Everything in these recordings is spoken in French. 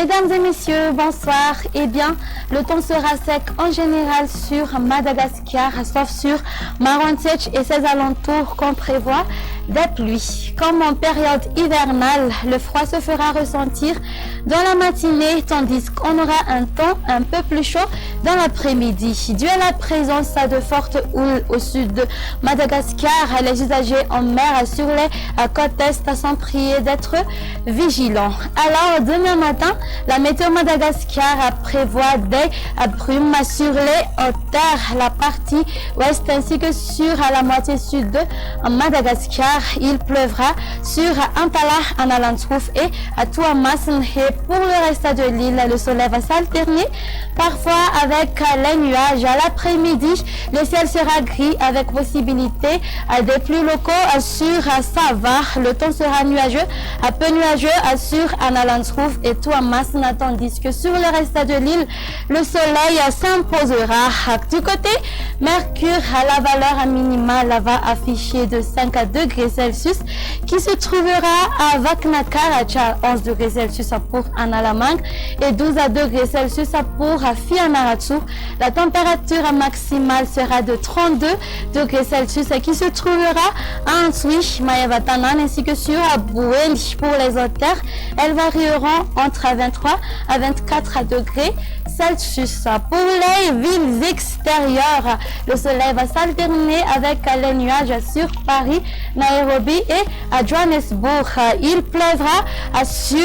Mesdames et messieurs, bonsoir. Eh bien, le temps sera sec en général sur Madagascar, sauf sur Marrakech et ses alentours qu'on prévoit des pluies. Comme en période hivernale, le froid se fera ressentir dans la matinée, tandis qu'on aura un temps un peu plus chaud dans l'après-midi. Dû à la présence de fortes houles au sud de Madagascar, les usagers en mer sur les côtes est sont priés d'être vigilants. Alors, demain matin, la météo Madagascar prévoit des brumes sur les hauteurs, la partie ouest ainsi que sur la moitié sud de Madagascar. Il pleuvra sur Antala, Analantrouf et à Tuamasin. Et pour le reste de l'île, le soleil va s'alterner parfois avec les nuages. À l'après-midi, le ciel sera gris avec possibilité des pluies locaux sur Sava. Le temps sera nuageux, un peu nuageux sur Analantrouf et Tuamasin, tandis que sur le reste de l'île, le soleil s'imposera. Du côté Mercure, la valeur minimale va afficher de 5 degrés Celsius qui se trouvera à Vaknakaracha, 11 degrés Celsius pour Analamang et 12 degrés Celsius pour Fianarantsoa. La température maximale sera de 32 degrés Celsius qui se trouvera à Ansui, Mayavatanan ainsi que sur Bouendi. Pour les hauteurs, elles varieront entre 23 à 24 degrés Celsius. Pour les villes extérieures, le soleil va s'alterner avec les nuages sur Paris, Nairobi et à Johannesburg. Il pleuvra sur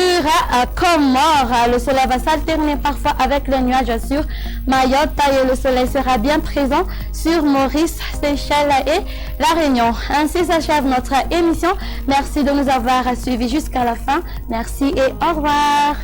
Comores. Le soleil va s'alterner parfois avec les nuages sur Mayotte et le soleil sera bien présent sur Maurice, Seychelles et La Réunion. Ainsi s'achève notre émission. Merci de nous avoir suivis jusqu'à la fin. Merci et au revoir.